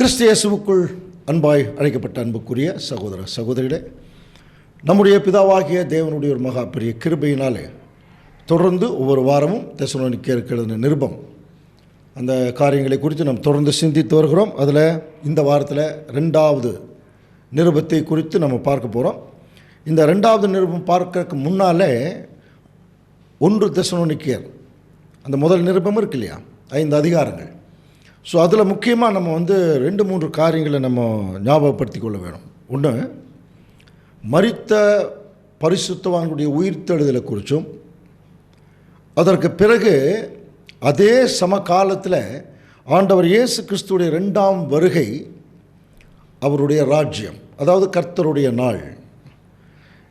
கிறிஸ்து இயேசுவுக்குள் அன்பாய் அழைக்கப்பட்ட அன்புக்குரிய சகோதர சகோதரிகளே, நம்முடைய பிதாவாகிய தேவனுடைய ஒரு மகா பெரிய கிருபையினாலே தொடர்ந்து ஒவ்வொரு வாரமும் தெசலோனிக்கேயருக்கு எழுதின நிருபம் அந்த காரியங்களை குறித்து நாம் தொடர்ந்து சிந்தித்து வருகிறோம். அதில் இந்த வாரத்தில் 2வது நிருபத்தை குறித்து நம்ம பார்க்க போகிறோம். இந்த 2வது நிருபம் பார்க்கறதுக்கு முன்னாலே 1 தெசலோனிக்கேயர் அந்த முதல் நிருபம் இருக்கு இல்லையா, 5 அதிகாரங்கள். ஸோ அதில் முக்கியமாக நம்ம 2-3 காரியங்களை நம்ம ஞாபகப்படுத்தி கொள்ள வேணும். ஒன்று, மரித்த பரிசுத்தவான்களுடைய உயிர்த்தெழுதலை குறித்தும், அதற்கு பிறகு அதே சமகாலத்தில் ஆண்டவர் இயேசு கிறிஸ்துடைய 2ஆம் வருகை, அவருடைய ராஜ்யம், அதாவது கர்த்தருடைய நாள்.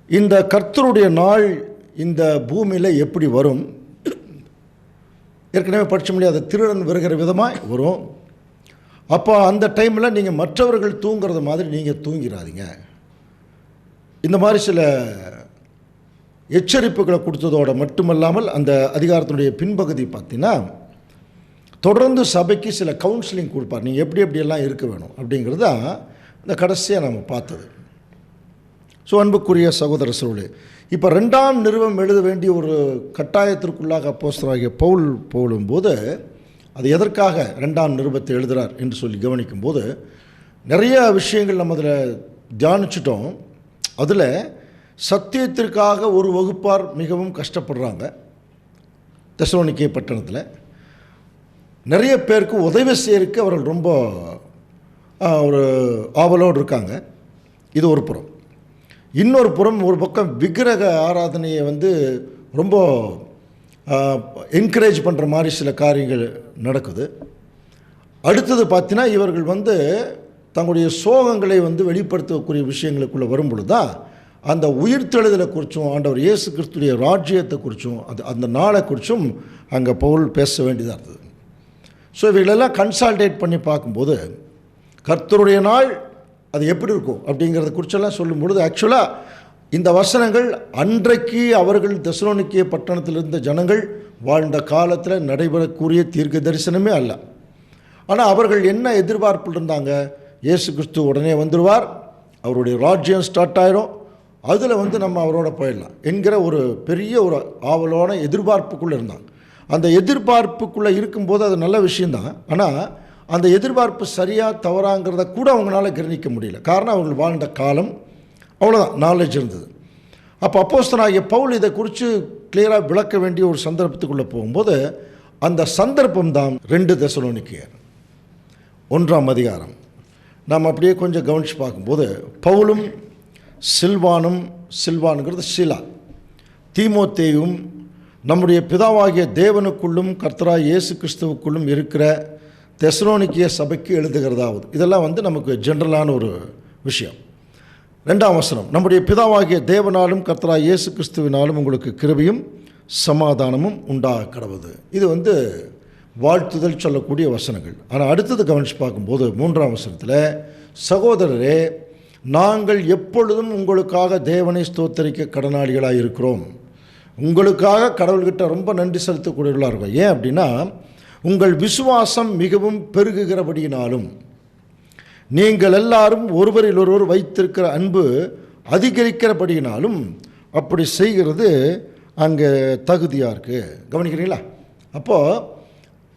இந்த கர்த்தருடைய நாள் இந்த பூமியில் எப்படி வரும்? ஏற்கனவே படித்த முடியாத திருடன் வருகிற விதமாக வரும். அப்போ அந்த டைமில் நீங்கள் மற்றவர்கள் தூங்குறது மாதிரி நீங்கள் தூங்கிறாதீங்க. இந்த மாதிரி சில எச்சரிப்புகளை கொடுத்ததோடு மட்டுமல்லாமல் அந்த அதிகாரத்தினுடைய பின்பகுதி பார்த்தீங்கன்னா தொடர்ந்து சபைக்கு சில கவுன்சிலிங் கொடுப்பார். நீங்கள் எப்படி எப்படியெல்லாம் இருக்க வேணும் அப்படிங்கிறது தான் இந்த கடைசியாக நம்ம பார்த்தது. ஸோ அன்புக்குரிய சகோதர சூழலே, இப்போ 2ஆம் நிருபம் எழுத வேண்டிய ஒரு கட்டாயத்திற்குள்ளாக அப்போஸ்தலனாகிய பவுல் போலும்போது அது எதற்காக 2ஆம் நிருபத்தை எழுதுகிறார் என்று சொல்லி கவனிக்கும்போது நிறைய விஷயங்கள் நம்ம அதில் தியானிச்சிட்டோம். அதில் சத்தியத்திற்காக ஒரு வகுப்பார் மிகவும் கஷ்டப்படுறாங்க. தெசலோனிக்கே பட்டணத்தில் நிறைய பேருக்கு உதவி செய்யறதுக்கு அவர்கள் ரொம்ப ஒரு ஆவலோடு இருக்காங்க. இது ஒரு புறம். இன்னொரு புறம், ஒரு பக்கம் விக்கிரக ஆராதனையை ரொம்ப என்கரேஜ் பண்ணுற மாதிரி சில காரியங்கள் நடக்குது. அடுத்தது பார்த்தீங்கன்னா இவர்கள் தங்களுடைய சோகங்களை வெளிப்படுத்தக்கூடிய விஷயங்களுக்குள்ளே வரும்பொழுது தான் அந்த உயிர்த்தெழுதலை குறித்தும் ஆண்டவர் இயேசு கிறிஸ்துடைய ராஜ்யத்தை குறித்தும் அந்த நாளை குறித்தும் அங்கே பவுல் பேச வேண்டியதாக இருந்தது. ஸோ இவைகளெல்லாம் கன்சால்டேட் பண்ணி பார்க்கும்போது கர்த்தருடைய நாள் அது எப்படி இருக்கும் அப்படிங்கிறத குறிச்செல்லாம் சொல்லும் பொழுது ஆக்சுவலாக இந்த வசனங்கள் அன்றைக்கு அவர்கள் தெசலோனிக்கே பட்டணத்தில் இருந்த ஜனங்கள் வாழ்ந்த காலத்தில் நடைபெறக்கூடிய தீர்க்க தரிசனமே அல்ல. ஆனால் அவர்கள் என்ன எதிர்பார்ப்பில் இருந்தாங்க? இயேசு கிறிஸ்து உடனே வந்துடுவார், அவருடைய ராஜ்யம் ஸ்டார்ட் ஆயிரும், அதில் நம்ம அவரோட போயிடலாம் என்கிற ஒரு பெரிய ஒரு ஆவலோன எதிர்பார்ப்புக்குள்ளே இருந்தாங்க. அந்த எதிர்பார்ப்புக்குள்ளே இருக்கும்போது அது நல்ல விஷயந்தான். ஆனால் அந்த எதிர்பார்ப்பு சரியாக தவறாங்கிறத கூட அவங்களால கிரகிக்க முடியல. காரணம், அவர்கள் வாழ்ந்த காலம் அவ்வளோதான், நாலேஜ் இருந்தது. அப்போ அப்போஸ்தலனாகிய பவுல் இதை குறித்து கிளியராக விளக்க வேண்டிய ஒரு சந்தர்ப்பத்துக்குள்ளே போகும்போது அந்த சந்தர்ப்பம் தான் 2 தெசலோனிக்கேயர் 1ஆம் அதிகாரம். நாம் அப்படியே கொஞ்சம் கவனித்து பார்க்கும்போது பவுலும் சில்வானுங்கிறது ஷீலா, தீமோத்தேயும் நம்முடைய பிதாவாகிய தேவனுக்குள்ளும் கர்த்தராகிய இயேசு கிறிஸ்துவுக்குள்ளும் இருக்கிற தெசலோனிக்கே சபைக்கு எழுதுகிறதாவது. இதெல்லாம் நமக்கு ஜென்ரலான ஒரு விஷயம். 2ஆம் வசனம், நம்முடைய பிதாவாகிய தேவனாலும் கர்த்தராகிய இயேசு கிறிஸ்துவினாலும் உங்களுக்கு கிருபையும் சமாதானமும் உண்டாக கடவுது. இது வாழ்த்துதல் சொல்லக்கூடிய வசனங்கள். ஆனால் அடுத்தது கவனித்து பார்க்கும்போது 3ஆம் வசனத்தில், சகோதரரே, நாங்கள் எப்பொழுதும் உங்களுக்காக தேவனை ஸ்தோத்தரிக்க கடனாளிகளாக இருக்கிறோம். உங்களுக்காக கடவுள்கிட்ட ரொம்ப நன்றி செலுத்தக்கூடியவர்களாக இருக்கும். ஏன் அப்படின்னா, உங்கள் விசுவாசம் மிகவும் பெருகுகிறபடியினாலும் நீங்கள் எல்லாரும் ஒருவரில் ஒருவர் வைத்திருக்கிற அன்பு அதிகரிக்கிறபடியினாலும் அப்படி செய்கிறது அங்கே தகுதியாக இருக்குது. கவனிக்கிறீங்களா? அப்போது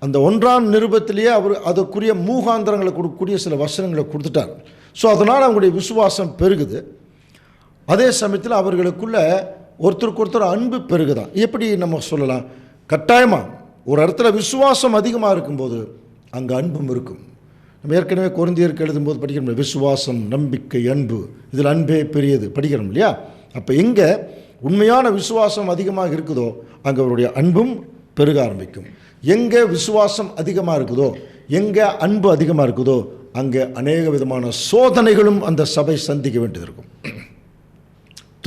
அந்த 1ஆம் நிருபத்திலேயே அவர் அதுக்குரிய மூகாந்திரங்களை கொடுக்கக்கூடிய சில வசனங்களை கொடுத்துட்டார். ஸோ அதனால் அவங்களுடைய விசுவாசம் பெருகுது. அதே சமயத்தில் அவர்களுக்குள்ள ஒருத்தருக்கு ஒருத்தர் அன்பு பெருகுதான். எப்படி நம்ம சொல்லலாம்? கட்டாயமாக ஒரு இடத்துல விசுவாசம் அதிகமாக இருக்கும்போது அங்கே அன்பும் இருக்கும். நம்ம ஏற்கனவே கொரிந்தியருக்கு எழுதும்போது படிக்கிறோம், விசுவாசம், நம்பிக்கை, அன்பு, இதில் அன்பே பெரியது படிக்கிறோம் இல்லையா? அப்போ எங்கே உண்மையான விசுவாசம் அதிகமாக இருக்குதோ அங்கே அவருடைய அன்பும் பெருக ஆரம்பிக்கும். எங்கே விசுவாசம் அதிகமாக இருக்குதோ, எங்கே அன்பு அதிகமாக இருக்குதோ அங்கே அநேக விதமான சோதனைகளும் அந்த சபை சந்திக்க வேண்டியது இருக்கும்,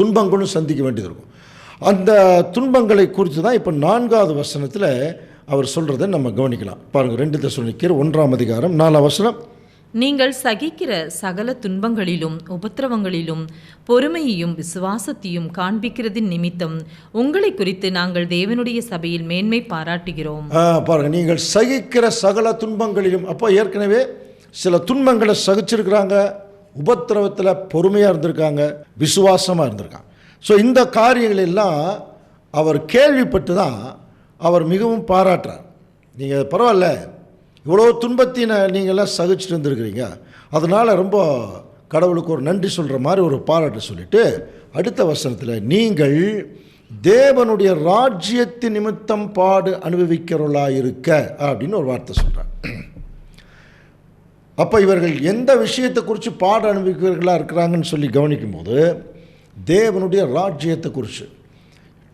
துன்பங்களும் சந்திக்க வேண்டியது இருக்கும். அந்த துன்பங்களை குறித்து தான் இப்போ 4வது வசனத்தில் அவர் சொல்கிறத நம்ம கவனிக்கலாம். பாருங்கள், 2 தெசலோனிக்கேயர் 1ஆம் அதிகாரம் 4ஆம் வசனம், நீங்கள் சகிக்கிற சகல துன்பங்களிலும் உபத்திரவங்களிலும் பொறுமையையும் விசுவாசத்தையும் காண்பிக்கிறதின் நிமித்தம் உங்களை குறித்து நாங்கள் தேவனுடைய சபையில் மேன்மை பாராட்டுகிறோம். பாருங்கள், நீங்கள் சகிக்கிற சகல துன்பங்களிலும். அப்போ ஏற்கனவே சில துன்பங்களை சகிச்சிருக்கிறாங்க, உபத்திரவத்தில் பொறுமையாக இருந்திருக்காங்க, விசுவாசமாக இருந்திருக்காங்க. ஸோ இந்த காரியங்கள் எல்லாம் அவர் கேள்விப்பட்டு தான் அவர் மிகவும் பாராட்டுறார். நீங்கள் பரவாயில்ல, இவ்வளோ துன்பத்தினை நீங்கள்லாம் சகிச்சுட்டு இருந்திருக்கிறீங்க, அதனால் ரொம்ப கடவுளுக்கு ஒரு நன்றி சொல்கிற மாதிரி ஒரு பாராட்டு சொல்லிவிட்டு அடுத்த வசனத்தில் நீங்கள் தேவனுடைய ராஜ்யத்தின் நிமித்தம் பாடு அனுபவிக்கிறவர்களாக இருக்க அப்படின்னு ஒரு வார்த்தை சொல்கிறார். அப்போ இவர்கள் எந்த விஷயத்தை குறித்து பாடு அனுபவிக்கிறவர்களாக இருக்கிறாங்கன்னு சொல்லி கவனிக்கும்போது தேவனுடைய ராஜ்யத்தை குறித்து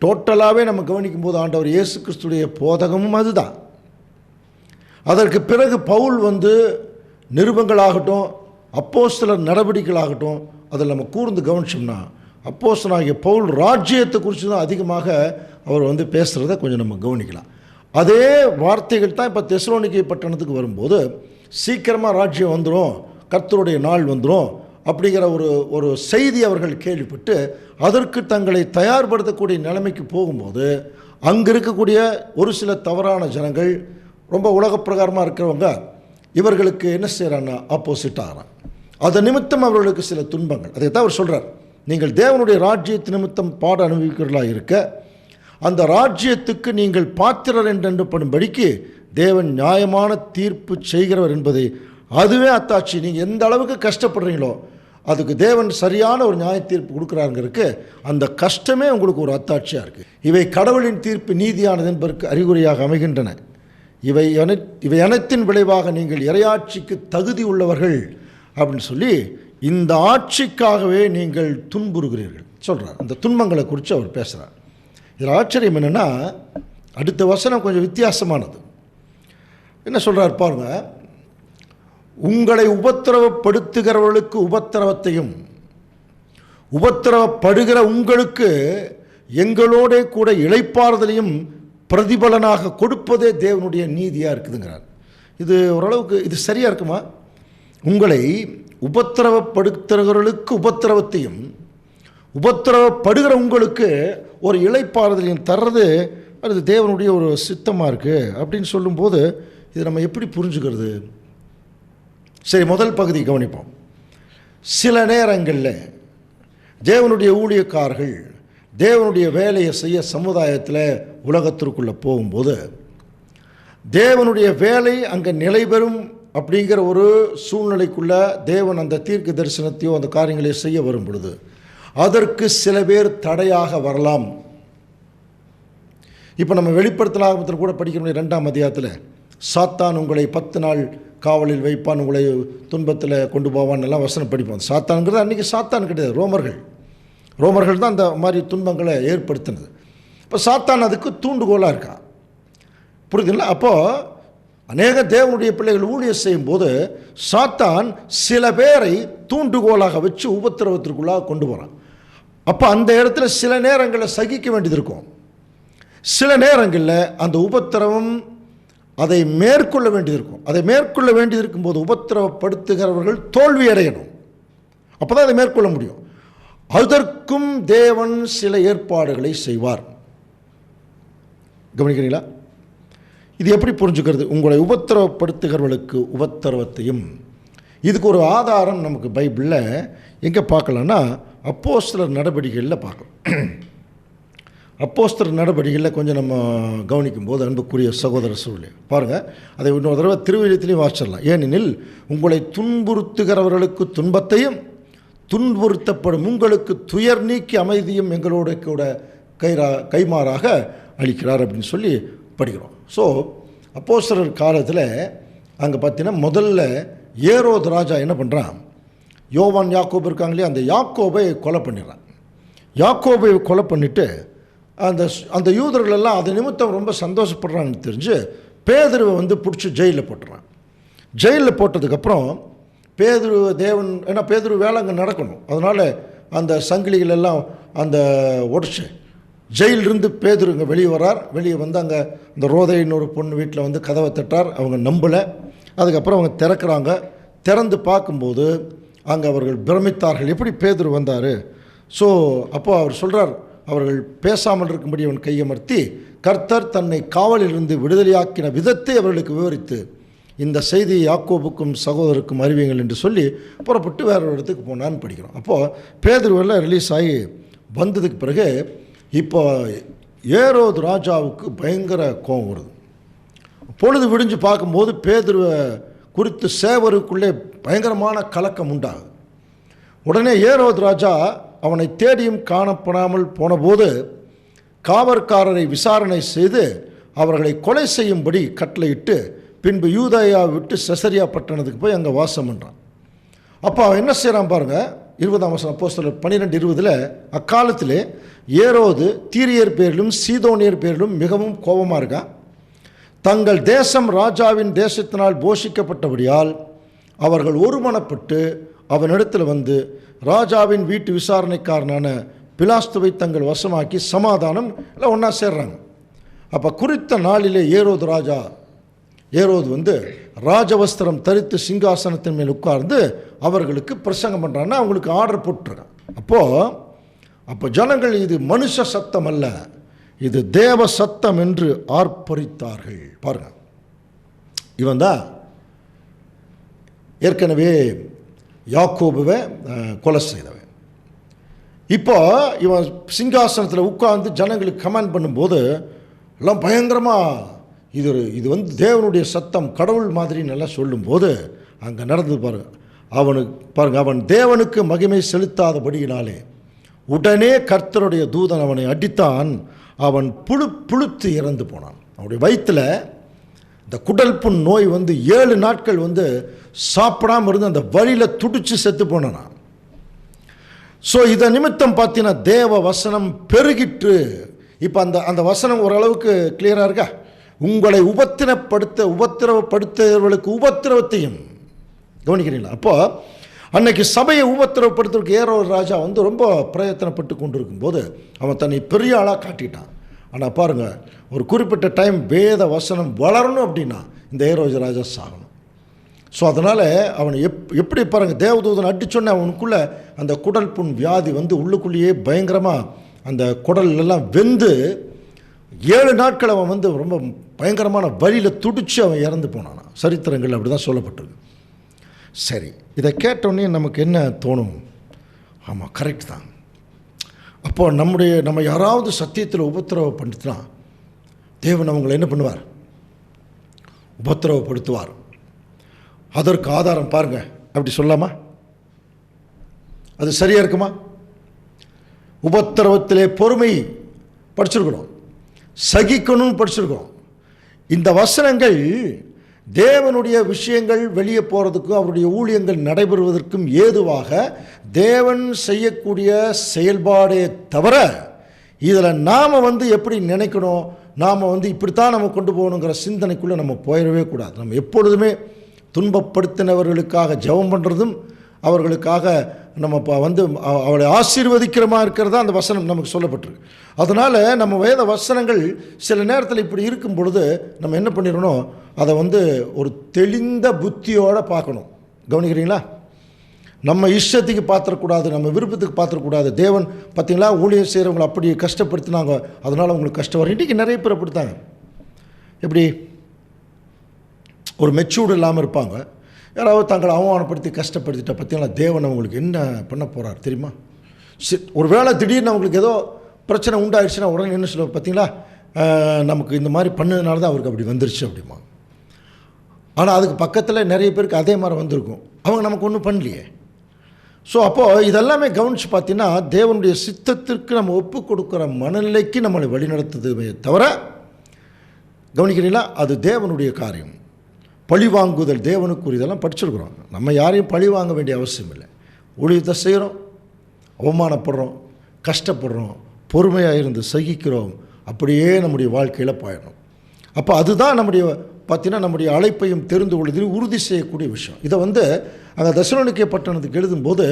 டோட்டலாகவே நம்ம கவனிக்கும்போது ஆண்டவர் இயேசு கிறிஸ்துடைய போதகமும் அதுதான். அதற்கு பிறகு பவுல் நிருபங்களாகட்டும், அப்போஸ்தலர் நடவடிக்கைகளாகட்டும், அதில் நம்ம கூர்ந்து கவனிச்சோம்னா அப்போஸ்தலனாகிய பவுல் ராஜ்யத்தை குறித்து தான் அதிகமாக அவர் பேசுகிறத கொஞ்சம் நம்ம கவனிக்கலாம். அதே வார்த்தைகள் தான் இப்போ தெசலோனிக்கை பட்டணத்துக்கு வரும்போது சீக்கிரமாக ராஜ்யம் வந்துடும், கர்த்தருடைய நாள் வந்துடும் அப்படிங்கிற ஒரு செய்தி அவர்கள் கேள்விப்பட்டு அதற்கு தங்களை தயார்படுத்தக்கூடிய நிலைமைக்கு போகும்போது அங்கே இருக்கக்கூடிய ஒரு சில தவறான ஜனங்கள், ரொம்ப உலக பிரகாரமாக இருக்கிறவங்க, இவர்களுக்கு என்ன செய்கிறாங்கன்னா ஆப்போசிட் ஆகிறான். அதன் நிமித்தம் அவர்களுக்கு சில துன்பங்கள். அதை தான் அவர் சொல்கிறார், நீங்கள் தேவனுடைய ராஜ்யத்து நிமித்தம் பாட அனுபவிக்கிறவர்களாக இருக்க அந்த ராஜ்யத்துக்கு நீங்கள் பாத்திரர் என்றென்படும்படிக்கு தேவன் நியாயமான தீர்ப்பு செய்கிறவர் என்பதை அதுவே அத்தாட்சி. நீங்கள் எந்த அளவுக்கு கஷ்டப்படுறீங்களோ அதுக்கு தேவன் சரியான ஒரு நியாய தீர்ப்பு கொடுக்குறாங்கிறதுக்கு அந்த கஷ்டமே உங்களுக்கு ஒரு அத்தாட்சியாக இருக்குது. இவை கடவுளின் தீர்ப்பு நீதியானது என்பதற்கு அறிகுறியாக அமைகின்றன. இவை அனைத்தின் விளைவாக நீங்கள் இறையாட்சிக்கு தகுதி உள்ளவர்கள் அப்படின்னு சொல்லி இந்த ஆட்சிக்காகவே நீங்கள் துன்புறுகிறீர்கள் சொல்கிறார். அந்த துன்பங்களை குறித்து அவர் பேசுகிறார். இதில் ஆச்சரியம் என்னென்னா அடுத்த வசனம் கொஞ்சம் வித்தியாசமானது. என்ன சொல்கிறார் பாருங்க, உங்களை உபத்திரவப்படுத்துகிறவர்களுக்கு உபத்திரவத்தையும் உபத்திரவப்படுகிற உங்களுக்கு எங்களோட கூட இளைப்பாறுதலையும் பிரதிபலனாக கொடுப்பதே தேவனுடைய நீதியாக இருக்குதுங்கிறார். இது ஓரளவுக்கு இது சரியாக இருக்குமா? உங்களை உபத்திரவப்படுத்துகிறவர்களுக்கு உபத்திரவத்தையும் உபத்திரவப்படுகிற உங்களுக்கு ஒரு இளைப்பாறுதலையும் தர்றது அது தேவனுடைய ஒரு சித்தமாக இருக்குது அப்படின்னு சொல்லும்போது இது நம்ம எப்படி புரிஞ்சுக்கிறது? சரி, முதல் பகுதி கவனிப்போம். சில நேரங்களில் தேவனுடைய ஊழியக்காரர்கள் தேவனுடைய வேலையை செய்ய சமுதாயத்தில் உலகத்திற்குள்ளே போகும்போது தேவனுடைய வேலை அங்கே நிலை பெறும் அப்படிங்கிற ஒரு சூழ்நிலைக்குள்ளே தேவன் அந்த தீர்க்க தரிசனத்தையோ அந்த காரியங்களையோ செய்ய வரும் பொழுது அதற்கு சில பேர் தடையாக வரலாம். இப்போ நம்ம வெளிப்படுத்தல் ஆகமத்தில் கூட படிக்கிற 2ஆம் அதிகாரத்தில் சாத்தான் உங்களை 10 நாள் காவலில் வைப்பான், உங்களை துன்பத்தில் கொண்டு போவான் எல்லாம் வசனம் படிப்போம். சாத்தான்ங்கிறது அன்றைக்கி சாத்தான் கிடையாது, ரோமர்கள் தான் அந்த மாதிரி துன்பங்களை ஏற்படுத்தினது. இப்போ சாத்தான் அதுக்கு தூண்டுகோலாக இருக்கான், புரியுதுங்களா? அப்போது அநேக தேவனுடைய பிள்ளைகள் ஊழியம் செய்யும்போது சாத்தான் சில பேரை தூண்டுகோலாக வச்சு உபத்திரவத்திற்குள்ளாக கொண்டு போகிறான். அப்போ அந்த இடத்துல சில நேரங்களில் சகிக்க வேண்டியது இருக்கும், சில நேரங்களில் அந்த உபத்திரவம் அதை மேற்கொள்ள வேண்டியது இருக்கும். அதை மேற்கொள்ள வேண்டியது இருக்கும்போது உபத்திரவப்படுத்துகிறவர்கள் தோல்வி அடையணும், அப்போ தான் அதை மேற்கொள்ள முடியும். அதற்கும் தேவன் சில ஏற்பாடுகளை செய்வார். கவனிக்கிறீங்களா? இது எப்படி புரிஞ்சுக்கிறது? உங்களை உபத்திரவப்படுத்துகிறவர்களுக்கு உபத்திரவத்தையும். இதுக்கு ஒரு ஆதாரம் நமக்கு பைபிளில் எங்கே பார்க்கலான்னா அப்போஸ்தலர் நடவடிக்கைகளில் பார்க்கலாம். அப்போஸ்தலர் நடவடிக்கைகளில் கொஞ்சம் நம்ம கவனிக்கும்போது அன்புக்குரிய சகோதர சூழ்நிலை பாருங்கள், அதை இன்னொரு தடவை திருவிழியத்திலையும் வாசிடலாம். ஏனெனில் உங்களை துன்புறுத்துகிறவர்களுக்கு துன்பத்தையும் துன்புறுத்தப்படும் உங்களுக்கு துயர் நீக்கி அமைதியும் எங்களோட கூட கைமாறாக அளிக்கிறார் அப்படின்னு சொல்லி படிக்கிறோம். ஸோ அப்போஸ்தலர் காலத்தில் அங்கே பார்த்தீங்கன்னா முதல்ல ஏரோது ராஜா என்ன பண்ணுறான், யோவான் யாக்கோபு இருக்காங்களே அந்த யாக்கோபை கொலை பண்ணிடுறான். யாக்கோபை கொலை பண்ணிவிட்டு அந்த யூதர்களெல்லாம் அது நிமித்தம் ரொம்ப சந்தோஷப்படுறாங்கன்னு தெரிஞ்சு பேதுருவை பிடிச்சி ஜெயிலில் போட்டுறான். ஜெயிலில் போட்டதுக்கப்புறம் பேதுரு தேவன், ஏன்னா பேதுரு வேலை அங்கே நடக்கணும், அதனால் அந்த சங்கிலிகள் எல்லாம் அந்த உடச்சி ஜெயிலிருந்து பேதுரு இங்கே வெளியே வரார். வெளியே அங்கே இந்த ரோதைன்னு ஒரு பொண்ணு வீட்டில் கதவை தட்டார். அவங்க நம்பலை. அதுக்கப்புறம் அவங்க திறக்கிறாங்க. திறந்து பார்க்கும்போது அங்கே அவர்கள் பிரமித்தார்கள், எப்படி பேதுரு வந்தார். ஸோ அப்போது அவர் சொல்கிறார், அவர்கள் பேசாமல் இருக்கும்படி அவன் கையமர்த்தி கர்த்தர் தன்னை காவலிலிருந்து விடுதலையாக்கின விதத்தை அவர்களுக்கு விவரித்து இந்த செய்தி யாக்கோபுக்கும் சகோதரருக்கும் அறிவியுங்கள் என்று சொல்லி புறப்பட்டு வேற ஒரு இடத்துக்கு போனான்னு படிக்கிறோம். அப்போது பேதுருவெல்லாம் ரிலீஸ் ஆகி வந்ததுக்கு பிறகு இப்போ ஏரோது ராஜாவுக்கு பயங்கர கோபம் வருது. பொழுது விடிஞ்சு பார்க்கும்போது பேதுருவை குறித்து சேவருக்குள்ளே பயங்கரமான கலக்கம் உண்டாகுது. உடனே ஏரோது ராஜா அவனை தேடியும் காணப்படாமல் போனபோது காவற்காரரை விசாரணை செய்து அவர்களை கொலை செய்யும்படி கட்டளையிட்டு பின்பு யூதேயா விட்டு செசரியா பட்டணத்துக்கு போய் அங்கே வாசம் பண்ணுறான். அப்போ அவன் என்ன செய்கிறான் பாருங்கள், 20ஆம் வசனம் அப்போஸ்தலர் 12:20 அக்காலத்திலே ஏரோது தீரியர் பேரிலும் சீதோனியர் பேரிலும் மிகவும் கோபமாக இருக்கான். தங்கள் தேசம் ராஜாவின் தேசத்தினால் போஷிக்கப்பட்டபடியால் அவர்கள் ஒருமனப்பட்டு அவனிடத்தில் வந்து ராஜாவின் வீட்டு விசாரணைக்காரனான பிலாஸ்துவை தங்கள் வசமாக்கி சமாதானம் எல்லாம் ஒன்றா சேர்றாங்க. அப்போ குறித்த நாளிலே ஏரோது வந்து ராஜவஸ்திரம் தரித்து சிங்காசனத்தின் மேல் உட்கார்ந்து அவர்களுக்கு பிரசங்கம் பண்ணுறான்னா அவங்களுக்கு ஆர்டர் போட்டுருக்கான். அப்போ ஜனங்கள் இது மனுஷ சத்தம் அல்ல, இது தேவ சத்தம் என்று ஆர்ப்பரித்தார்கள். பாருங்க, இவன் தான் ஏற்கனவே யாக்கோபுவை கொலை செய்தவன். இப்போ இவன் சிங்காசனத்தில் உட்கார்ந்து ஜனங்களுக்கு கமெண்ட் பண்ணும்போது எல்லாம் பயங்கரமாக இது வந்து தேவனுடைய சத்தம், கடவுள் மாதிரி நல்லா சொல்லும்போது அங்கே நடந்தது பாருங்க. அவன் தேவனுக்கு மகிமை செலுத்தாதபடியினாலே உடனே கர்த்தருடைய தூதன் அவனை அடித்தான். அவன் புழுத்து இறந்து போனான். அவனுடைய வயிற்றில் இந்த குடல் புண் நோய் வந்து 7 நாட்கள் வந்து சாப்பிடாமல் இருந்து அந்த வழியில் துடிச்சு செத்து போனான். ஸோ இதை நிமித்தம் பார்த்தீங்கன்னா தேவ வசனம் பெருகிற்று. இப்போ அந்த வசனம் ஓரளவுக்கு கிளியராக இருக்கா? உங்களை உபத்திரவப்படுத்துவர்களுக்கு உபத்திரவத்தையும் கவனிக்கிறீங்களா? அப்போது அன்னைக்கு சபையை உபத்திரவப்படுத்துறதுக்கு ஏரோது ராஜா வந்து ரொம்ப பிரயத்தனப்பட்டு கொண்டிருக்கும் போது அவன் தன்னை பெரிய ஆளாக காட்டிட்டான். ஆனால் பாருங்கள், ஒரு குறிப்பிட்ட டைம் வேத வசனம் வளரணும் அப்படின்னா இந்த ஏரோது ராஜா சாகணும். ஸோ அதனால் அவனை எப்படி பாருங்கள், தேவதூதன் அடிச்சோன்னே அவனுக்குள்ளே அந்த குடல் புண் வியாதி வந்து உள்ளுக்குள்ளேயே பயங்கரமாக அந்த குடல் எல்லாம் வெந்து 7 நாட்கள் அவன் வந்து ரொம்ப பயங்கரமான வழியில் துடிச்சு அவன் இறந்து போனான். சரித்திரங்கள் அப்படி தான் சொல்லப்பட்டிருக்கு. சரி, இதை கேட்டோடனே நமக்கு என்ன தோணும்? ஆமாம், கரெக்ட் தான். அப்போ நம்ம யாராவது சத்தியத்தில் உபத்திரவப்படுத்தினா தேவன் அவங்களை என்ன பண்ணுவார்? உபத்திரவப்படுத்துவார். அதற்கு ஆதாரம் பாருங்க, அப்படி சொல்லாமா? அது சரியா இருக்குமா? உபத்திரவத்திலே பொறுமை படிச்சிருக்கிறோம், சகிக்கணும்னு படிச்சிருக்கிறோம். இந்த வசனங்கள் தேவனுடைய விஷயங்கள் வெளியே போகிறதுக்கும் அவருடைய ஊழியங்கள் நடைபெறுவதற்கும் ஏதுவாக தேவன் செய்யக்கூடிய செயல்பாடே தவிர இதில் நாம் வந்து எப்படி நினைக்கணும், நாம் வந்து இப்படித்தான் நம்ம கொண்டு போகணுங்கிற சிந்தனைக்குள்ளே நம்ம போயிடவே கூடாது. நம்ம எப்பொழுதுமே துன்பப்படுத்தினவர்களுக்காக ஜெபம் பண்ணுறதும் அவர்களுக்காக நம்ம வந்து அவளை ஆசீர்வதிக்கிறமா இருக்கிறதா அந்த வசனம் நமக்கு சொல்லப்பட்டிருக்கு. அதனால் நம்ம வேத வசனங்கள் சில நேரத்தில் இப்படி இருக்கும் பொழுது நம்ம என்ன பண்ணிடணும், அதை வந்து ஒரு தெளிந்த புத்தியோடு பார்க்கணும். கவனிக்கிறீங்களா? நம்ம இஷ்டத்துக்கு பார்த்துடக்கூடாது, நம்ம விருப்பத்துக்கு பார்த்துடக்கூடாது. தேவன் பார்த்திங்களா, ஊழியம் செய்கிறவங்களை அப்படி கஷ்டப்படுத்தினாங்க, அதனால் அவங்களுக்கு கஷ்டம் வரும். இன்றைக்கி நிறைய பேர் அப்படித்தாங்க. எப்படி ஒரு மெச்சூர்டு இல்லாமல் இருப்பாங்க, யாராவது தங்களை அவமானப்படுத்தி கஷ்டப்படுத்திட்ட பார்த்தீங்களா, தேவன் அவங்களுக்கு என்ன பண்ண போகிறார் தெரியுமா? ஒரு வேளை திடீர்னு அவங்களுக்கு ஏதோ பிரச்சனை உண்டாயிடுச்சுன்னா உடனே என்ன சொல்லுவாங்க பார்த்தீங்களா, நமக்கு இந்த மாதிரி பண்ணதுனால தான் அவருக்கு அப்படி வந்துருச்சு அப்படிமா. ஆனால் அதுக்கு பக்கத்தில் நிறைய பேருக்கு அதே மாதிரி வந்திருக்கும், அவங்க நமக்கு ஒன்றும் பண்ணலையே. ஸோ அப்போது இதெல்லாமே கவனித்து பார்த்தீங்கன்னா தேவனுடைய சித்தத்திற்கு நம்ம ஒப்பு கொடுக்குற மனநிலைக்கு நம்மளை வழிநடத்துதுமே தவிர, கவனிக்கிறீங்களா, அது தேவனுடைய காரியம். பழி வாங்குதல் தேவனுக்குரியதெல்லாம் படிச்சிருக்கிறோம். நம்ம யாரையும் பழி வாங்க வேண்டிய அவசியம் இல்லை. ஊழியத்தை செய்கிறோம், அவமானப்படுறோம், கஷ்டப்படுறோம், பொறுமையாக இருந்து சகிக்கிறோம், அப்படியே நம்முடைய வாழ்க்கையில் போயிடணும். அப்போ அதுதான் நம்முடைய அழைப்பையும் தெரிந்து கொள்வதில் உறுதி செய்யக்கூடிய விஷயம். இதை வந்து அங்கே தெசலோனிக்கே பட்டணத்துக்கு எழுதும்போது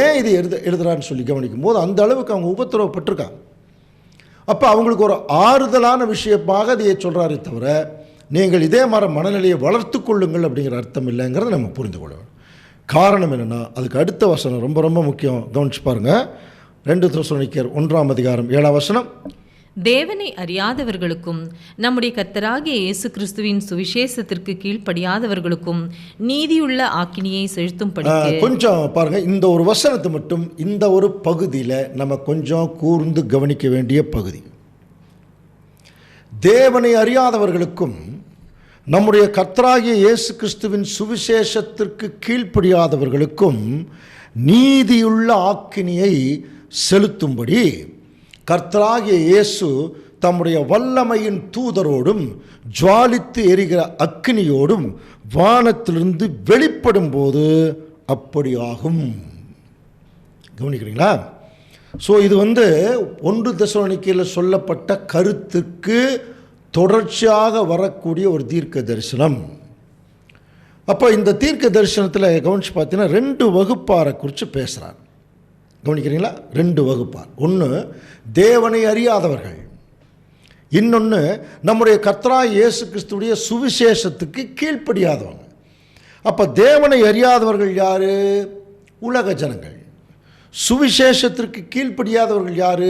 ஏன் இது எழுதுறான்னு சொல்லி கவனிக்கும் போது அந்த அளவுக்கு அவங்க உபத்திரவப்பட்டிருக்காங்க. அப்போ அவங்களுக்கு ஒரு ஆறுதலான விஷயமாக இதையே சொல்கிறாரே தவிர நீங்கள் இதே மாதிரி மனநிலையை வளர்த்து கொள்ளுங்கள் அப்படிங்கிற அர்த்தம் இல்லைங்கிறத நம்ம புரிந்து கொள்ள வேண்டும். காரணம் என்னென்னா அதுக்கு அடுத்த வசனம் ரொம்ப ரொம்ப முக்கியம். கவனிச்சு பாருங்கள், 2 தெசலோனிக்கேயர் 1 7 வசனம். தேவனை அறியாதவர்களுக்கும் நம்முடைய கர்த்தராகிய இயேசு கிறிஸ்துவின் சுவிசேஷத்திற்கு கீழ்ப்படியாதவர்களுக்கும் நீதியுள்ள ஆக்கினியை செலுத்தும்படி. கொஞ்சம் பாருங்க, இந்த ஒரு வசனத்தை மட்டும் இந்த ஒரு பகுதியில் நம்ம கொஞ்சம் கூர்ந்து கவனிக்க வேண்டிய பகுதி. தேவனை அறியாதவர்களுக்கும் நம்முடைய கர்த்தராகிய இயேசு கிறிஸ்துவின் சுவிசேஷத்திற்கு கீழ்ப்படியாதவர்களுக்கும் நீதியுள்ள ஆக்கினியை செலுத்தும்படி கர்த்தராகிய இயேசு தம்முடைய வல்லமையின் தூதரோடும் ஜுவாலித்து எரிகிற அக்கினியோடும் வானத்திலிருந்து வெளிப்படும் போது அப்படி ஆகும். கவனிக்கிறீங்களா? ஸோ இது 1 தெசலோனிக்கேயில் சொல்லப்பட்ட கருத்துக்கு தொடர்ச்சியாக வரக்கூடிய ஒரு தீர்க்க தரிசனம். அப்போ இந்த தீர்க்க தரிசனத்தில் கவனித்து பார்த்தீங்கன்னா 2 வகுப்பாரை குறித்து பேசுகிறார். கவனிக்கிறீங்களா? 2 வகுப்பார். ஒன்று தேவனை அறியாதவர்கள், இன்னொன்று நம்முடைய கர்த்தராகிய இயேசு கிறிஸ்துவுடைய சுவிசேஷத்துக்கு கீழ்ப்படியாதவங்க. அப்போ தேவனை அறியாதவர்கள் யார்? உலக ஜனங்கள். சுவிசேஷத்திற்கு கீழ்ப்படியாதவர்கள் யார்?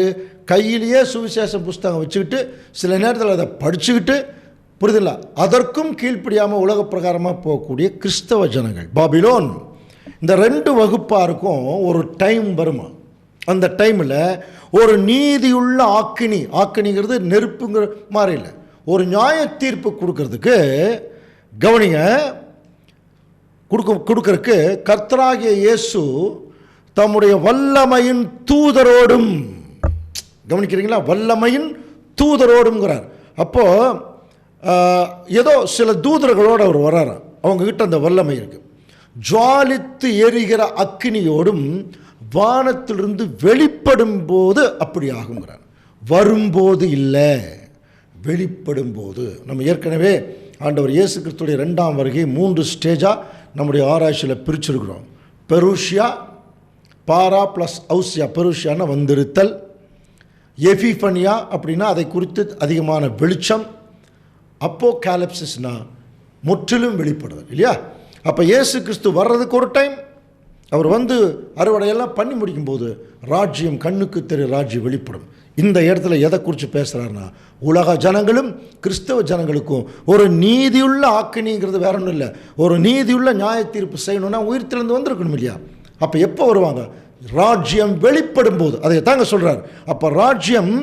கையிலேயே சுவிசேஷ புஸ்தகம் வச்சுக்கிட்டு சில நேரத்தில் அதை படிச்சுக்கிட்டு, புரியுதில்ல, அதற்கும் கீழ்ப்படியாமல் உலக பிரகாரமாக போகக்கூடிய கிறிஸ்தவ ஜனங்கள், பாபிலோன். இந்த 2 வகுப்பாருக்கும் ஒரு டைம் வருமா. அந்த டைமில் ஒரு நீதியுள்ள ஆக்கினிங்கிறது நெருப்புங்கிற மாதிரி இல்லை, ஒரு நியாய தீர்ப்பு கொடுக்கறதுக்கு, கவனிங்க, கொடுக்கறதுக்கு கர்த்தராகிய இயேசு தம்முடைய வல்லமையின் தூதரோடும், கவனிக்கிறீங்களா, வல்லமையின் தூதரோடுங்கிறார். அப்போது ஏதோ சில தூதர்களோடு அவர் வர்றார், அவங்கக்கிட்ட அந்த வல்லமை இருக்குது. ஜுவாலித்து எரிகிற அக்கினியோடும் வானத்திலிருந்து வெளிப்படும் போது அப்படி ஆகுங்கிறார். வரும்போது இல்லை, வெளிப்படும் போது. நம்ம ஏற்கனவே ஆண்டவர் இயேசு கிறிஸ்துடைய 2ஆம் வருகை 3 ஸ்டேஜாக நம்முடைய ஆராய்ச்சியில் பிரிச்சிருக்கிறோம். பெருஷியா, பாரா ப்ளஸ் அவுசியா. பெருஷியானா வந்திருத்தல், எபிஃபனியா அப்படின்னா அதை குறித்து அதிகமான வெளிச்சம், அப்போ கேலப்சிஸ்னா முற்றிலும் வெளிப்படுதல், இல்லையா? அப்போ இயேசு கிறிஸ்து வர்றதுக்கு ஒரு டைம், அவர் அறுவடையெல்லாம் பண்ணி முடிக்கும்போது ராஜ்யம், கண்ணுக்கு தெரிய ராஜ்யம் வெளிப்படும். இந்த இடத்துல எதை குறித்து பேசுகிறாருன்னா, உலக ஜனங்களும் கிறிஸ்தவ ஜனங்களுக்கும் ஒரு நீதியுள்ள ஆக்கினிங்கிறது வேற ஒன்றும் இல்லை. ஒரு நீதியுள்ள நியாய தீர்ப்பு செய்யணும்னா உயிர்த்திலிருந்து வந்திருக்கணும், இல்லையா? அப்போ எப்போ வருவாங்க? ராஜ்யம் வெளிப்படும் போது. அதை தாங்க சொல்கிறார். அப்போ ராஜ்யம்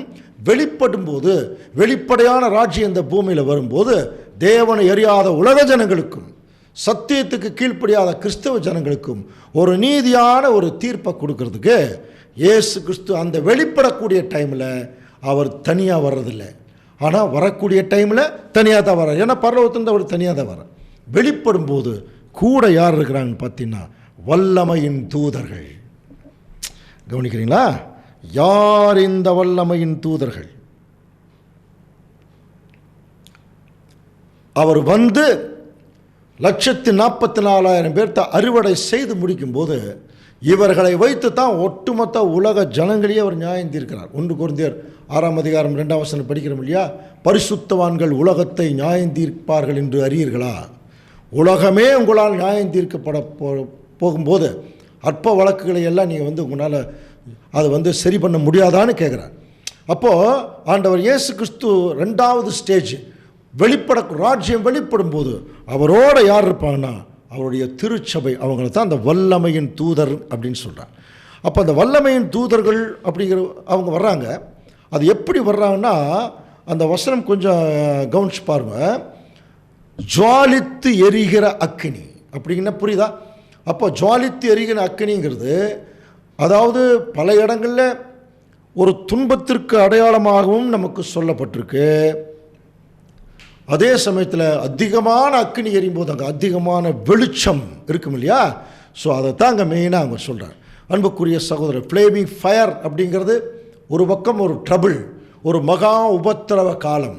வெளிப்படும் போது, வெளிப்படையான ராஜ்யம் இந்த பூமியில் வரும்போது, தேவனை அறியாத உலக ஜனங்களுக்கும் சத்தியத்துக்கு கீழ்ப்படியாத கிறிஸ்தவ ஜனங்களுக்கும் ஒரு நீதியான ஒரு தீர்ப்பை கொடுக்கறதுக்கு இயேசு கிறிஸ்து அந்த வெளிப்படக்கூடிய டைமில் அவர் தனியாக வர்றதில்லை. ஆனால் வரக்கூடிய டைமில் தனியாக தான் வர்றார். ஏன்னா பரலோகத்திலிருந்து அவர் தனியாக தான் வர்றார். வெளிப்படும் போது கூட யார் இருக்கிறாங்கன்னு பார்த்தீங்கன்னா, வல்லமையின் தூதர்கள். கவனிக்கிறீங்களா? யார் இந்த வல்லமையின் தூதர்கள்? அவர் 1,44,000 பேர்த்த அறுவடை செய்து முடிக்கும்போது இவர்களை வைத்து தான் ஒட்டுமொத்த உலக ஜனங்களையே அவர் நியாயம் தீர்க்கிறார். 1 கொரிந்தியர் 6ஆம் அதிகாரம் 2ஆம் வசனம் படிக்கிறோம், இல்லையா? பரிசுத்தவான்கள் உலகத்தை நியாயம் தீர்ப்பார்கள் என்று அறியீர்களா? உலகமே உங்களால் நியாயம் தீர்க்கப்பட போகும்போது அற்ப வழக்குகளை எல்லாம் நீங்கள் உங்களால் அதை சரி பண்ண முடியாதான்னு கேட்குறார். அப்போது ஆண்டவர் இயேசு கிறிஸ்து 2வது ஸ்டேஜ் ராஜ்யம் வெளிப்படும் போது அவரோட யார் இருப்பாங்கன்னா, அவருடைய திருச்சபை. அவங்கள தான் அந்த வல்லமையின் தூதர் அப்படின்னு சொல்கிறார். அப்போ அந்த வல்லமையின் தூதர்கள் அப்படிங்கிற அவங்க வர்றாங்க. அது எப்படி வர்றாங்கன்னா, அந்த வசனம் கொஞ்சம் கவனிச்சு பாருங்க. ஜுவாலித்து எரிகிற அக்கினி அப்படிங்கன்னா புரியுதா? அப்போ ஜுவாலித்து எரிகிற அக்கினிங்கிறது அதாவது பல இடங்களில் ஒரு துன்பத்திற்கு அடையாளமாகவும் நமக்கு சொல்லப்பட்டிருக்கு. அதே சமயத்தில் அதிகமான அக்கினி எரியும் போது அங்கே அதிகமான வெளிச்சம் இருக்கும், இல்லையா? ஸோ அதை தான் அங்கே மெயினாக அவங்க சொல்கிறார். அன்புக்குரிய சகோதரர், ஃப்ளேமிங் ஃபயர் அப்படிங்கிறது ஒரு பக்கம் ஒரு ட்ரபிள், ஒரு மகா உபத்திரவ காலம்.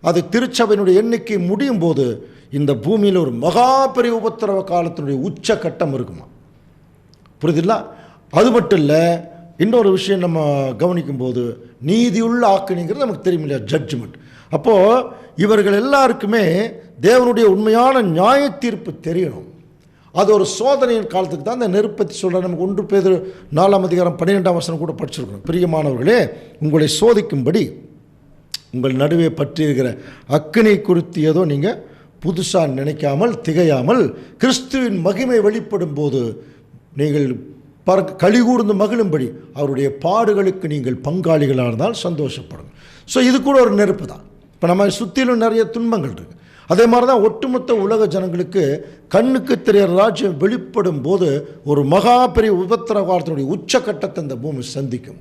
அது திருச்சபையினுடைய எண்ணிக்கை முடியும் போது இந்த பூமியில் ஒரு மகா பெரிய உபத்திரவ காலத்தினுடைய உச்சக்கட்டம் இருக்குமா, புரியுதுங்களா? அது மட்டும் இல்லை, இன்னொரு விஷயம் நம்ம கவனிக்கும்போது நீதியுள்ள ஆக்கினிங்கிறது நமக்கு தெரியும், இல்லையா? ஜட்ஜ்மெண்ட். அப்போது இவர்கள் எல்லாருக்குமே தேவனுடைய உண்மையான நியாய தீர்ப்பு தெரியணும். அது ஒரு சோதனையின் காலத்துக்கு தான் அந்த நெருப்பத்தி சொல்கிற. நமக்கு 1 பேதுரு 4ஆம் அதிகாரம் 12ஆம் வசனம் கூட படிச்சிருக்கணும். பிரியமானவர்களே, உங்களை சோதிக்கும்படி உங்கள் நடுவே பற்றியிருக்கிற அக்கினி குறித்து ஏதோ நீங்கள் புதுசாக நினைக்காமல் திகையாமல் கிறிஸ்துவின் மகிமை வெளிப்படும் போது நீங்கள் கலிகூர்ந்து மகிழும்படி அவருடைய பாடுகளுக்கு நீங்கள் பங்காளிகளாக இருந்தால் சந்தோஷப்படும். ஸோ இது கூட ஒரு நெருப்பு தான். இப்போ நம்ம சுற்றிலும் நிறைய துன்பங்கள் இருக்குது. அதே மாதிரி தான் ஒட்டுமொத்த உலக ஜனங்களுக்கு கண்ணுக்கு தெரியாத ராஜ்யம் வெளிப்படும் போது ஒரு மகா பெரிய உபத்திரவாதத்தினுடைய உச்சக்கட்டத்தை இந்த பூமி சந்திக்கும்.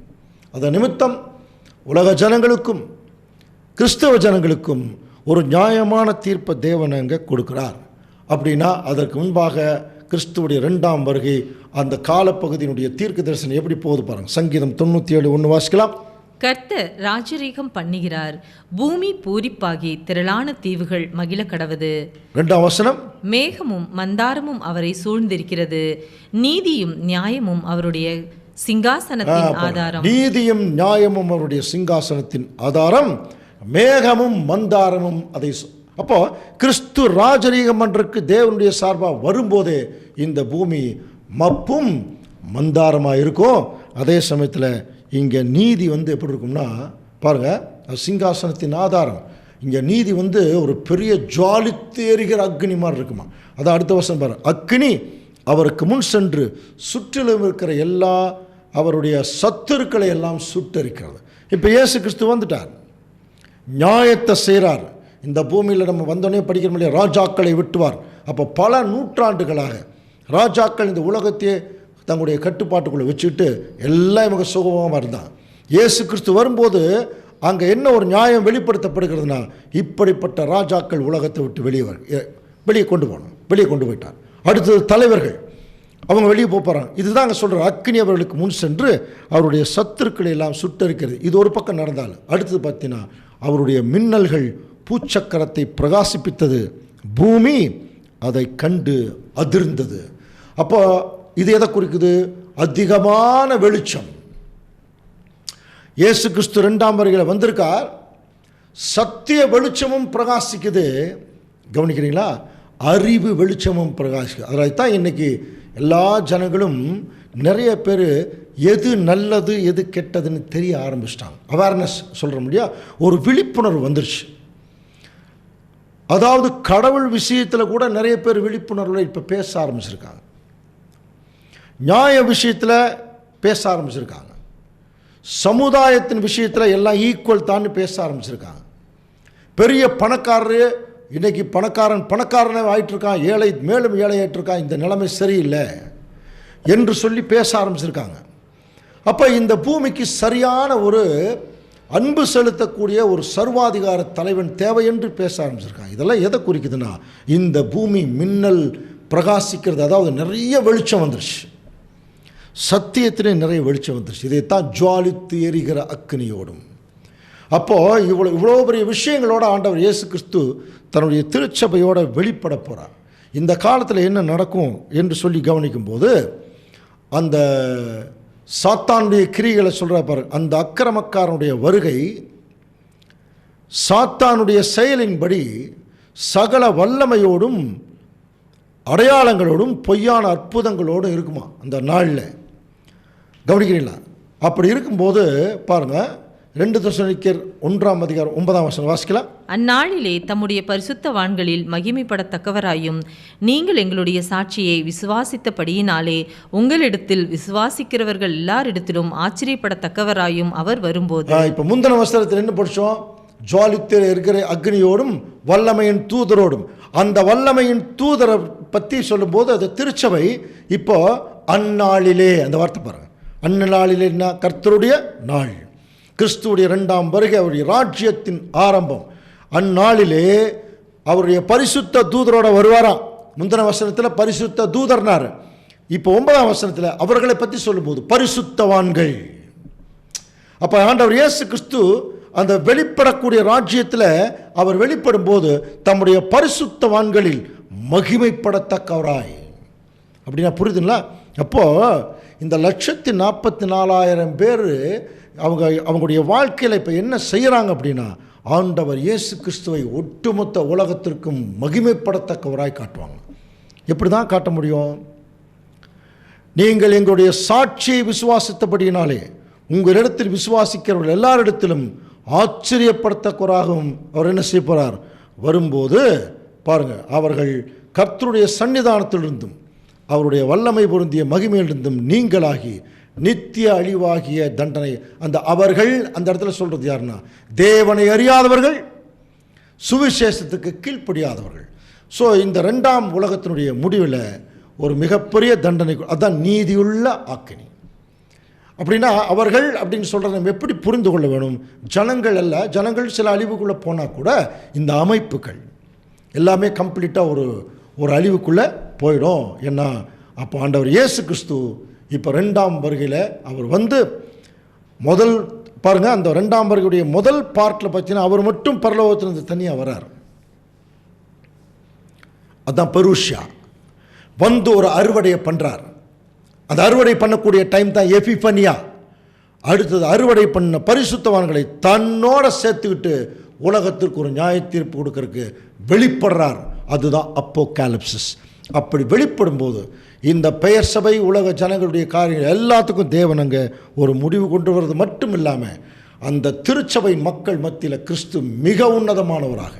அதன் நிமித்தம் உலக ஜனங்களுக்கும் கிறிஸ்தவ ஜனங்களுக்கும் ஒரு நியாயமான தீர்ப்பை தேவன் அங்கே கொடுக்கிறார். அப்படின்னா அதற்கு முன்பாக கிறிஸ்துவுடைய 2ஆம் வருகை அந்த காலப்பகுதியினுடைய தீர்க்க தரிசனம் எப்படி போகுது பாருங்கள். சங்கீதம் 97:1 வாசிக்கலாம். கர்த்தர் ராஜரீகம் பண்ணுகிறார், பூமி பூரிப்பாகி திரளான தீவுகள் மகிழ கடவது. 2ஆம் வசனம். மேகமும் மந்தாரமும் அவரை சூழ்ந்திருக்கிறது, நீதியும் நியாயமும் அவருடைய சிங்காசனத்தின் ஆதாரம். நீதியும் நியாயமும் அவருடைய சிங்காசனத்தின் ஆதாரம், மேகமும் மந்தாரமும் அதை. அப்போ கிறிஸ்து ராஜரீகம் பண்றதுக்கு தேவனுடைய சார்பாக வரும்போதே இந்த பூமி மப்பும் மந்தாரமாக இருக்கும். அதே சமயத்தில் இங்கே நீதி எப்படி இருக்கும்னா பாருங்கள், சிங்காசனத்தின் ஆதாரம். இங்கே நீதி ஒரு பெரிய ஜுவாலித்து எரிகிற அக்னி மாதிரி இருக்குமா. அதான் அடுத்த வருஷம் பாரு, அக்னி அவருக்கு முன் சென்று சுற்றிலும் இருக்கிற எல்லா அவருடைய சத்துருக்களை எல்லாம் சுட்டரிக்கிறது. இப்போ இயேசு கிறிஸ்து வந்துட்டார், நியாயத்தை செய்கிறார். இந்த பூமியில் நம்ம வந்தோடனே படிக்கிற முடியாது, ராஜாக்களை விட்டுவார். அப்போ பல நூற்றாண்டுகளாக ராஜாக்கள் இந்த உலகத்தையே தங்களுடைய கட்டுப்பாட்டுக்குள்ளே வச்சுக்கிட்டு எல்லாம் இவங்க சுகமாக இருந்தான். இயேசு கிறிஸ்து வரும்போது அங்கே என்ன ஒரு நியாயம் வெளிப்படுத்தப்படுகிறதுனா, இப்படிப்பட்ட ராஜாக்கள் உலகத்தை விட்டு வெளியே கொண்டு போகணும். வெளியே கொண்டு போயிட்டார். அடுத்தது தலைவர்கள், அவங்க வெளியே போகிறாங்க. இதுதான் அங்கே சொல்கிறார், அக்னி அவர்களுக்கு முன் சென்று அவருடைய சத்துருக்களை எல்லாம் சுட்டரிக்கிறது. இது ஒரு பக்கம் நடந்தால் அடுத்தது பார்த்தீங்கன்னா அவருடைய மின்னல்கள் பூச்சக்கரத்தை பிரகாசிப்பித்தது, பூமி அதை கண்டு அதிர்ந்தது. அப்போ இது எதை குறிக்குது? அதிகமான வெளிச்சம். இயேசு கிறிஸ்து 2ஆம் வருகையில் வந்திருக்கார், சத்திய வெளிச்சமும் பிரகாசிக்குது. கவனிக்கிறீங்களா? அறிவு வெளிச்சமும் பிரகாசிக்குது. அதனால தான் இன்னைக்கு எல்லா ஜனங்களும் நிறைய பேர் எது நல்லது எது கெட்டதுன்னு தெரிய ஆரம்பிச்சிட்டாங்க. அவேர்னஸ் சொல்கிற முடியா, ஒரு விழிப்புணர்வு வந்துருச்சு. அதாவது கடவுள் விஷயத்தில் கூட நிறைய பேர் விழிப்புணர்வில் இப்போ பேச ஆரம்பிச்சிருக்காங்க, நியாய விஷயத்தில் பேச ஆரம்பிச்சிருக்காங்க, சமுதாயத்தின் விஷயத்தில் எல்லாம் ஈக்குவல் தான் பேச ஆரம்பிச்சிருக்காங்க. பெரிய பணக்காரரு இன்றைக்கி பணக்காரனே ஆகிட்டுருக்கான், ஏழை மேலும் ஏழையாயிட்டிருக்கான், இந்த நிலைமை சரியில்லை என்று சொல்லி பேச ஆரம்பிச்சிருக்காங்க. அப்போ இந்த பூமிக்கு சரியான ஒரு அன்பு செலுத்தக்கூடிய ஒரு சர்வாதிகார தலைவன் தேவை என்று பேச ஆரம்பிச்சிருக்காங்க. இதெல்லாம் எதை குறிக்குதுன்னா, இந்த பூமி மின்னல் பிரகாசிக்கிறது. அதாவது நிறைய வெளிச்சம் வந்துருச்சு, சத்தியத்திலே நிறைய வெளிச்சம் வந்துருச்சு. இதைத்தான் ஜுவாலித்து எரிகிற அக்னியோடும். அப்போது இவ்வளோ பெரிய விஷயங்களோட ஆண்டவர் இயேசு கிறிஸ்து தன்னுடைய திருச்சபையோடு வெளிப்பட போகிறார். இந்த காலத்தில் என்ன நடக்கும் என்று சொல்லி கவனிக்கும்போது, அந்த சாத்தானுடைய கிரிகளை சொல்கிற பாரு, அந்த அக்கிரமக்காரனுடைய வருகை சாத்தானுடைய செயலின்படி சகல வல்லமையோடும் அடையாளங்களோடும் பொய்யான அற்புதங்களோடும் இருக்குமா அந்த நாளில். கவனிக்கிறீங்களா? அப்படி இருக்கும்போது பாருங்கள், 2 தெசலோனிக்கேயர் 1:9 வாசிக்கலாம். அந்நாளிலே தம்முடைய பரிசுத்தவான்களில் மகிமைப்படத்தக்கவராயும் நீங்கள் எங்களுடைய சாட்சியை விசுவாசித்தபடியினாலே உங்களிடத்தில் விசுவாசிக்கிறவர்கள் எல்லாரிடத்திலும் ஆச்சரியப்படத்தக்கவராயும் அவர் வரும்போது. இப்போ முந்தின வசனத்தில் என்ன படித்தோம்? ஜுவாலித்தில் இருக்கிற அக்னியோடும் வல்லமையின் தூதரோடும். அந்த வல்லமையின் தூதரை பற்றி சொல்லும்போது அது திருச்சபை. இப்போ அந்நாளிலே, அந்த வார்த்தை பாருங்கள், அந்நாளிலே கர்த்தருடைய நாள், கிறிஸ்துவுடைய 2ஆம் வருகை, அவருடைய ராஜ்யத்தின் ஆரம்பம். அந்நாளிலே அவருடைய பரிசுத்த தூதரோட வருவாராம். முந்தின வசனத்தில் பரிசுத்த தூதர்னார். இப்போ 9ஆம் வசனத்தில் அவர்களை பற்றி சொல்லும்போது பரிசுத்தவான்கள். அப்போ ஆண்டவர் இயேசு கிறிஸ்து அந்த வெளிப்படக்கூடிய ராஜ்யத்தில் அவர் வெளிப்படும் போது தம்முடைய பரிசுத்தவான்களில் மகிமைப்படத்தக்கவராய். அப்படின்னா புரியுதுங்களா? அப்போது இந்த 1,44,000 பேர் அவங்களுடைய வாழ்க்கையில் இப்போ என்ன செய்கிறாங்க அப்படின்னா, ஆண்டவர் இயேசு கிறிஸ்துவை ஒட்டுமொத்த உலகத்திற்கும் மகிமைப்படத்தக்கவராய் காட்டுவாங்க. எப்படி தான் காட்ட முடியும்? நீங்கள் எங்களுடைய சாட்சியை விசுவாசித்தபடியினாலே உங்களிடத்தில் விசுவாசிக்கிறவர்கள் எல்லாரிடத்திலும் ஆச்சரியப்படுத்தக்கூறாகவும் அவர் என்ன செய்ய போகிறார்? வரும்போது பாருங்கள், அவர்கள் கர்த்தருடைய சன்னிதானத்திலிருந்தும் அவருடைய வல்லமை பொருந்திய மகிமையிலிருந்தும் நீங்களாகி நித்திய அழிவாகிய தண்டனை. அந்த அவர்கள் அந்த இடத்துல சொல்கிறது யாருன்னா, தேவனை அறியாதவர்கள், சுவிசேஷத்துக்கு கீழ்ப்படியாதவர்கள். ஸோ இந்த 2ஆம் உலகத்தினுடைய முடிவில் ஒரு மிகப்பெரிய தண்டனை, அதுதான் நீதியுள்ள ஆக்கினி. அப்படின்னா அவர்கள் அப்படின்னு சொல்கிறத நம்ம எப்படி புரிந்து கொள்ள வேணும்? ஜனங்கள் அல்ல, ஜனங்கள் சில அழிவுக்குள்ளே போனால் கூட இந்த அமைப்புகள் எல்லாமே கம்ப்ளீட்டாக ஒரு அழிவுக்குள்ளே போயிடும். ஏன்னா அப்போ ஆண்டவர் இயேசு கிறிஸ்து இப்போ 2ஆம் வருகையில் அவர் வந்து முதல் பாருங்கள், அந்த 2ஆம் வருகையுடைய முதல் பார்ட்டில் பார்த்தீங்கன்னா அவர் மட்டும் பரலோகத்திலிருந்து தனியாக வரார். அதுதான் பெருஷா வந்து ஒரு அறுவடையை பண்ணுறார். அந்த அறுவடை பண்ணக்கூடிய டைம் தான் எபிஃபனியா. அடுத்தது அறுவடை பண்ண பரிசுத்தவான்களை தன்னோட சேர்த்துக்கிட்டு உலகத்திற்கு ஒரு நியாய தீர்ப்பு கொடுக்கறதுக்கு வெளிப்படுறார். அதுதான் அப்போகாலிப்சிஸ். அப்படி வெளிப்படும் போது இந்த பெயர் சபை உலக ஜனங்களுடைய காரியங்கள் எல்லாத்துக்கும் தேவன் அங்கே ஒரு முடிவு கொண்டு வர்றது மட்டும் இல்லாமல் அந்த திருச்சபை மக்கள் மத்தியில் கிறிஸ்து மிக உன்னதமானவராக,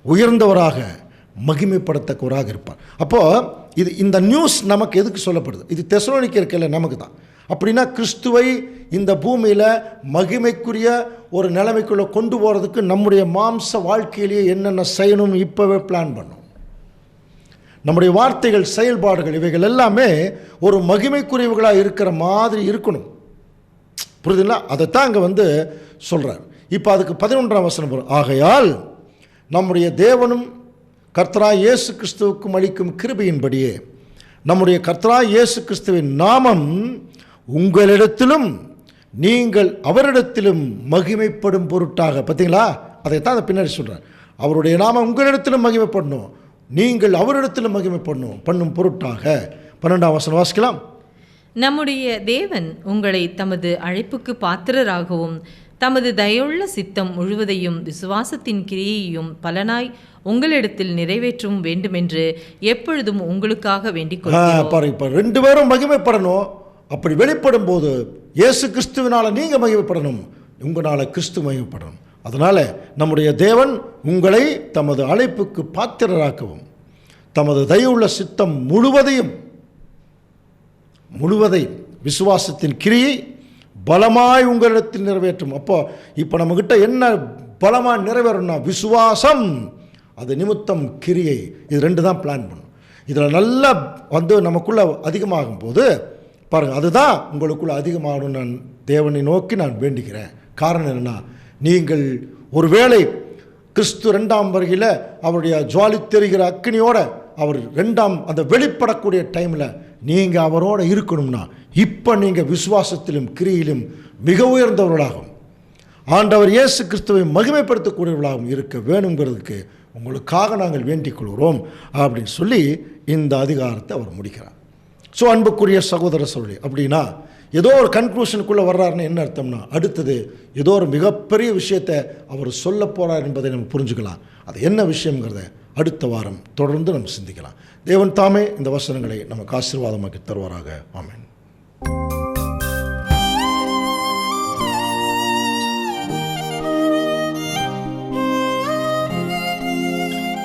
உயர்ந்தவராக, மகிமைப்படத்தக்கவராக இருப்பார். அப்போது இந்த நியூஸ் நமக்கு எதுக்கு சொல்லப்படுது? இது தெசலோனிக்கேயர்ல நமக்கு தான். அப்படின்னா கிறிஸ்துவை இந்த பூமியில் மகிமைக்குரிய ஒரு நிலைமைக்குள்ளே கொண்டு போகிறதுக்கு நம்முடைய மாம்ச வாழ்க்கையிலேயே என்னென்ன செய்யணும் இப்போவே பிளான் பண்ணணும். நம்முடைய வார்த்தைகள், செயல்பாடுகள் இவைகள் எல்லாமே ஒரு மகிமைக்குரியவர்களாக இருக்கிற மாதிரி இருக்கணும். புரியுதுங்களா? அதைத்தான் அங்கே வந்து சொல்கிறார். இப்போ அதுக்கு 11ஆம் வசனம் வரும். ஆகையால் நம்முடைய தேவனும் கர்த்தராகிய இயேசு கிறிஸ்துவுக்கும் அளிக்கும் கிருபையின்படியே நம்முடைய கர்த்தராகிய இயேசு கிறிஸ்துவின் நாமம் உங்களிடத்திலும் நீங்கள் அவரிடத்திலும் மகிமைப்படும் பொருட்டாக. பார்த்தீங்களா? அதைத்தான் அந்த பின்னாடி சொல்கிறார். அவருடைய நாமம் உங்களிடத்திலும் மகிமைப்படணும், நீங்கள் அவரிடத்திலும் மகிமைப்படணும் பண்ணும் பொருட்டாக. 12ஆம் வசனம் வாசிக்கலாம். நம்முடைய தேவன் உங்களை தமது அழைப்புக்கு பாத்திரராகவும் தமது தயவுள்ள சித்தம் முழுவதையும் விசுவாசத்தின் கிரியையும் பலனாய் உங்களிடத்தில் நிறைவேற்றும் வேண்டுமென்று எப்பொழுதும் உங்களுக்காக வேண்டிக் கொள்கிறோம். இப்போ 2 பேரும் மகிமைப்படணும். அப்படி வெளிப்படும் போது இயேசு கிறிஸ்துவினால நீங்கள் மகிமைப்படணும், உங்களால் கிறிஸ்து மகிமைப்படணும். அதனால் நம்முடைய தேவன் உங்களை தமது அழைப்புக்கு பாத்திரராக்கவும் தமது தயவுள்ள சித்தம் முழுவதையும் விசுவாசத்தின் கிரியை பலமாய் உங்களிடத்தில் நிறைவேற்றும். அப்போ இப்போ நம்மக்கிட்ட என்ன பலமாக நிறைவேறணும்னா விசுவாசம், அது நிமித்தம் கிரியை. இது 2 தான் பிளான் பண்ணும். இதில் நல்லா வந்து நமக்குள்ளே அதிகமாகும் போது பாருங்கள், அதுதான் உங்களுக்குள்ளே அதிகமாகணும்னு நான் தேவனை நோக்கி நான் வேண்டுகிறேன். காரணம் என்னென்னா, நீங்கள் ஒருவேளை கிறிஸ்து 2ஆம் வருகையில் அவருடைய ஜுவாலி தெரிகிற அக்கினியோட அவர் 2ஆம் அந்த வெளிப்படக்கூடிய டைமில் நீங்கள் அவரோடு இருக்கணும்னா இப்போ நீங்கள் விசுவாசத்திலும் கிரியிலும் மிக உயர்ந்தவர்களாகவும் ஆண்டவர் இயேசு கிறிஸ்துவை மகிமைப்படுத்தக்கூடியவர்களாகவும் இருக்க வேணுங்கிறதுக்கு உங்களுக்காக நாங்கள் வேண்டிக் கொள்கிறோம் அப்படின்னு சொல்லி இந்த அதிகாரத்தை அவர் முடிக்கிறார். ஸோ அன்புக்குரிய சகோதர சகோதரி, அப்படின்னா ஏதோ ஒரு கன்க்ளூஷனுக்குள்ளே வர்றாருன்னு என்ன அர்த்தம்னா, அடுத்தது ஏதோ ஒரு மிகப்பெரிய விஷயத்தை அவர் சொல்ல போகிறார் என்பதை நம்ம புரிஞ்சுக்கலாம். அது என்ன விஷயங்கிறத அடுத்த வாரம் தொடர்ந்து நம்ம சிந்திக்கலாம். தேவன் தாமே இந்த வசனங்களை நமக்கு ஆசீர்வாதமாக்கி தருவாராக. ஆமென்.